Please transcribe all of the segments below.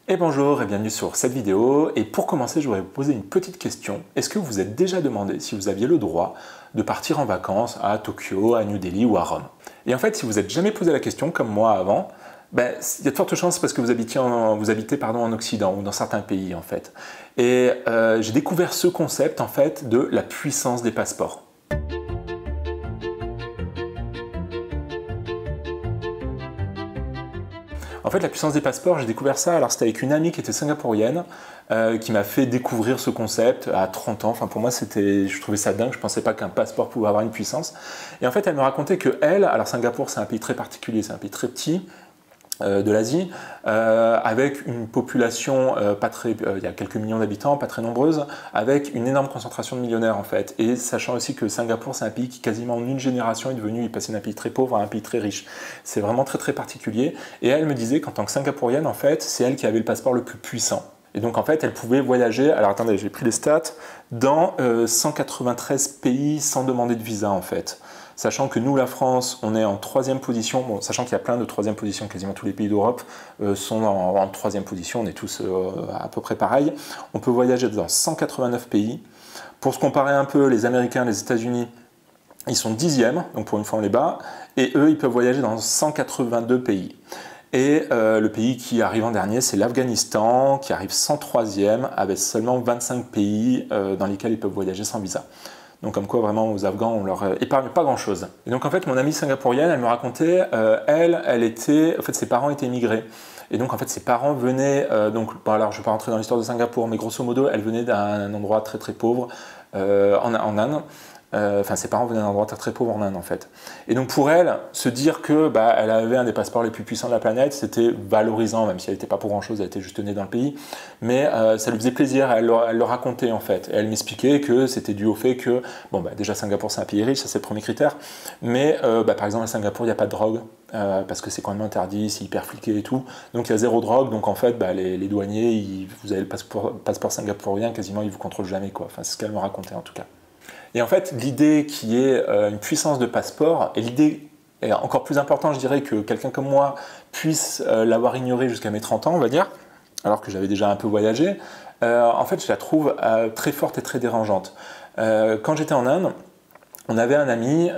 Et bonjour et bienvenue sur cette vidéo. Et pour commencer, je voudrais vous poser une petite question. Est-ce que vous vous êtes déjà demandé si vous aviez le droit de partir en vacances à Tokyo, à New Delhi ou à Rome? Et en fait, si vous n'êtes jamais posé la question, comme moi avant, il y a de fortes chances parce que vous habitez en Occident ou dans certains pays en fait. Et j'ai découvert ce concept en fait de la puissance des passeports. En fait, la puissance des passeports, j'ai découvert ça, alors c'était avec une amie qui était singapourienne, qui m'a fait découvrir ce concept à 30 ans. Enfin, pour moi, je trouvais ça dingue, je ne pensais pas qu'un passeport pouvait avoir une puissance. Et en fait, elle me racontait que elle, alors Singapour, c'est un pays très particulier, c'est un pays très petit, de l'Asie, avec une population il y a quelques millions d'habitants, pas très nombreuse, avec une énorme concentration de millionnaires en fait. Et sachant aussi que Singapour, c'est un pays qui quasiment en une génération est devenu, il est passé d'un pays très pauvre à un pays très riche. C'est vraiment très très particulier. Et elle me disait qu'en tant que singapourienne, en fait, c'est elle qui avait le passeport le plus puissant. Et donc en fait, elle pouvait voyager, alors attendez, j'ai pris les stats, dans 193 pays sans demander de visa en fait. Sachant que nous, la France, on est en troisième position, bon, sachant qu'il y a plein de troisième position, quasiment tous les pays d'Europe sont en troisième position, on est tous à peu près pareil. On peut voyager dans 189 pays. Pour se comparer un peu, les Américains, les États-Unis, ils sont 10e, donc pour une fois on les bat, et eux, ils peuvent voyager dans 182 pays. Et le pays qui arrive en dernier, c'est l'Afghanistan, qui arrive 103e, avec seulement 25 pays dans lesquels ils peuvent voyager sans visa. Donc comme quoi vraiment aux Afghans on leur épargne pas grand chose. Et donc en fait mon amie singapourienne elle me racontait, en fait ses parents étaient immigrés. Et donc en fait ses parents venaient, alors je ne vais pas rentrer dans l'histoire de Singapour, mais grosso modo elle venait d'un endroit très très pauvre en Inde. Enfin, ses parents venaient d'un endroit très pauvre en Inde en fait. Et donc pour elle, se dire que elle avait un des passeports les plus puissants de la planète, c'était valorisant, même si elle n'était pas pour grand chose, elle était juste née dans le pays. Mais ça lui faisait plaisir, elle le racontait en fait. Et elle m'expliquait que c'était dû au fait que, déjà Singapour c'est un pays riche, ça c'est le premier critère. Mais par exemple à Singapour il n'y a pas de drogue, parce que c'est quand même interdit, c'est hyper fliqué et tout. Donc il y a zéro drogue, donc en fait les douaniers, vous avez le passeport singapourien, quasiment ils vous contrôlent jamais quoi. Enfin c'est ce qu'elle me racontait en tout cas. Et en fait, l'idée qui est une puissance de passeport, et l'idée est encore plus importante, je dirais, que quelqu'un comme moi puisse l'avoir ignorée jusqu'à mes 30 ans, on va dire, alors que j'avais déjà un peu voyagé, en fait, je la trouve très forte et très dérangeante. Quand j'étais en Inde, on avait un ami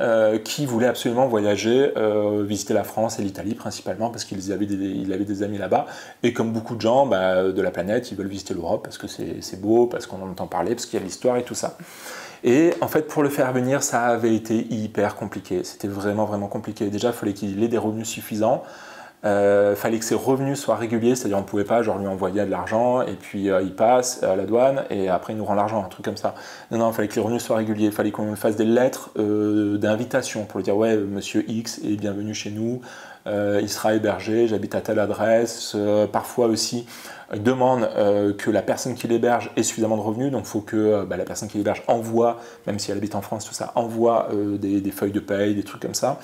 qui voulait absolument voyager, visiter la France et l'Italie principalement parce qu'il avait des amis là-bas. Et comme beaucoup de gens de la planète, ils veulent visiter l'Europe parce que c'est beau, parce qu'on en entend parler, parce qu'il y a l'histoire et tout ça. Et en fait, pour le faire venir, ça avait été hyper compliqué. C'était vraiment, vraiment compliqué. Déjà, il fallait qu'il ait des revenus suffisants. Fallait que ses revenus soient réguliers, c'est-à-dire on ne pouvait pas lui envoyer de l'argent et puis il passe à la douane et après il nous rend l'argent, un truc comme ça. Non, il fallait que les revenus soient réguliers, il fallait qu'on fasse des lettres d'invitation pour lui dire ouais, monsieur X est bienvenu chez nous, il sera hébergé, j'habite à telle adresse. Parfois aussi, il demande que la personne qui l'héberge ait suffisamment de revenus, donc il faut que la personne qui l'héberge envoie, même si elle habite en France, tout ça, envoie des feuilles de paye, des trucs comme ça.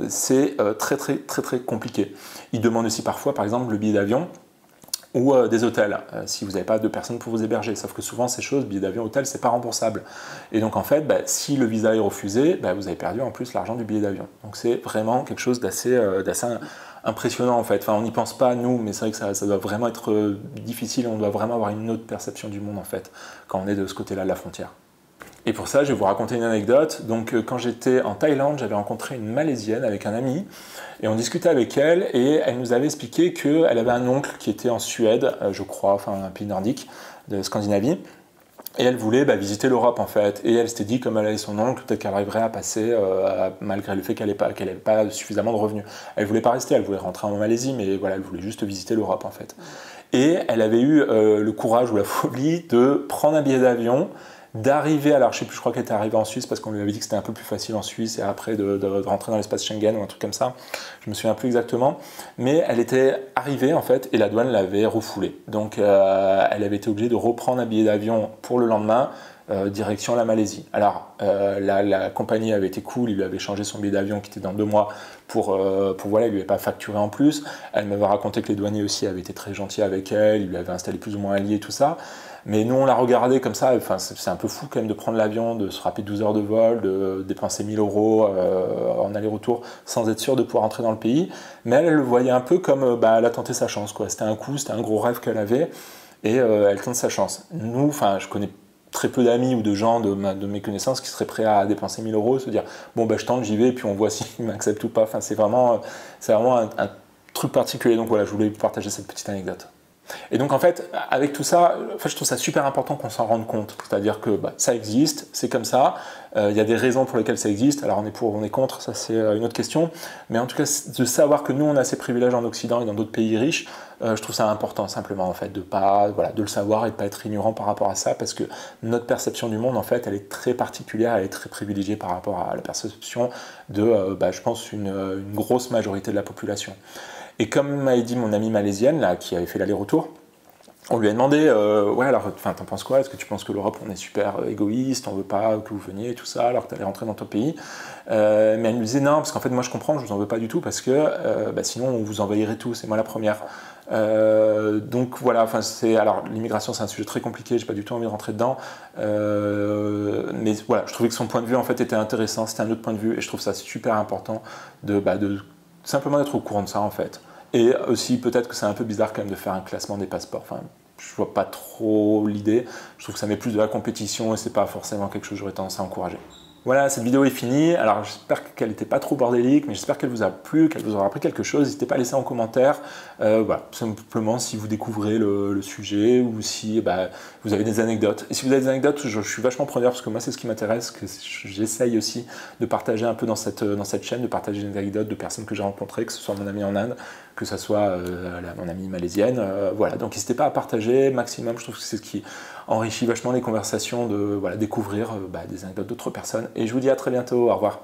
C'est très très très très compliqué. Ils demandent aussi parfois par exemple le billet d'avion ou des hôtels, si vous n'avez pas de personnes pour vous héberger. Sauf que souvent ces choses, billet d'avion, hôtel, c'est pas remboursable. Et donc en fait, si le visa est refusé, vous avez perdu en plus l'argent du billet d'avion. Donc c'est vraiment quelque chose d'assez impressionnant en fait. Enfin, on n'y pense pas nous, mais c'est vrai que ça doit vraiment être difficile, on doit vraiment avoir une autre perception du monde en fait, quand on est de ce côté-là de la frontière. Et pour ça, je vais vous raconter une anecdote. Donc, quand j'étais en Thaïlande, j'avais rencontré une Malaisienne avec un ami, et on discutait avec elle, et elle nous avait expliqué qu'elle avait un oncle qui était en Suède, je crois, enfin un pays nordique de Scandinavie, et elle voulait visiter l'Europe en fait. Et elle s'était dit, comme elle avait son oncle, peut-être qu'elle arriverait à passer, malgré le fait qu'elle n'avait pas suffisamment de revenus. Elle voulait pas rester, elle voulait rentrer en Malaisie, mais voilà, elle voulait juste visiter l'Europe en fait. Et elle avait eu le courage ou la folie de prendre un billet d'avion, d'arriver, alors je sais plus, je crois qu'elle était arrivée en Suisse parce qu'on lui avait dit que c'était un peu plus facile en Suisse et après de rentrer dans l'espace Schengen ou un truc comme ça, je me souviens plus exactement, mais elle était arrivée en fait et la douane l'avait refoulée, donc elle avait été obligée de reprendre un billet d'avion pour le lendemain, direction la Malaisie. Alors la compagnie avait été cool, il lui avait changé son billet d'avion qui était dans 2 mois voilà, il lui avait pas facturé en plus. Elle m'avait raconté que les douaniers aussi avaient été très gentils avec elle, ils lui avaient installé plus ou moins un lit et tout ça. Mais nous, on l'a regardé comme ça, enfin, c'est un peu fou quand même de prendre l'avion, de se frapper 12 heures de vol, de dépenser 1000 euros en aller-retour sans être sûr de pouvoir entrer dans le pays. Mais elle le voyait un peu comme, elle a tenté sa chance, quoi. C'était un coup, c'était un gros rêve qu'elle avait, et elle tente sa chance. Nous, enfin, je connais très peu d'amis ou de gens de mes connaissances qui seraient prêts à dépenser 1000 euros, se dire, bon, je tente, j'y vais, et puis on voit s'ils m'acceptent ou pas. Enfin, c'est vraiment un truc particulier. Donc voilà, je voulais partager cette petite anecdote. Et donc en fait, avec tout ça, je trouve ça super important qu'on s'en rende compte. C'est-à-dire que ça existe, c'est comme ça, il y a des raisons pour lesquelles ça existe, alors on est pour, on est contre, ça c'est une autre question, mais en tout cas, de savoir que nous on a ces privilèges en Occident et dans d'autres pays riches, je trouve ça important simplement en fait, de le savoir et de ne pas être ignorant par rapport à ça, parce que notre perception du monde en fait, elle est très particulière, elle est très privilégiée par rapport à la perception de, je pense, une grosse majorité de la population. Et comme m'avait dit mon amie malaisienne, là, qui avait fait l'aller-retour, on lui a demandé, ouais, alors, t'en penses quoi? Est-ce que tu penses que l'Europe, on est super égoïste, on veut pas que vous veniez et tout ça, alors que tu allais rentrer dans ton pays? Mais elle me disait non, parce qu'en fait, moi je comprends, je vous en veux pas du tout, parce que sinon on vous envahirait tous, et moi la première. Donc voilà, alors l'immigration c'est un sujet très compliqué, j'ai pas du tout envie de rentrer dedans, mais voilà, je trouvais que son point de vue en fait était intéressant, c'était un autre point de vue, et je trouve ça super important de simplement d'être au courant de ça en fait. Et aussi, peut-être que c'est un peu bizarre quand même de faire un classement des passeports. Enfin, je vois pas trop l'idée. Je trouve que ça met plus de la compétition et c'est pas forcément quelque chose que j'aurais tendance à encourager. Voilà, cette vidéo est finie. Alors j'espère qu'elle n'était pas trop bordélique, mais j'espère qu'elle vous a plu, qu'elle vous aura appris quelque chose. N'hésitez pas à laisser en commentaire, voilà, simplement si vous découvrez le sujet ou si vous avez des anecdotes. Et si vous avez des anecdotes, je suis vachement preneur parce que moi c'est ce qui m'intéresse, que j'essaye aussi de partager un peu dans cette chaîne, de partager des anecdotes de personnes que j'ai rencontrées, que ce soit mon ami en Inde, que ce soit mon amie malaisienne. Voilà, donc n'hésitez pas à partager maximum, je trouve que c'est ce qui enrichit vachement les conversations, de découvrir des anecdotes d'autres personnes. Et je vous dis à très bientôt, au revoir.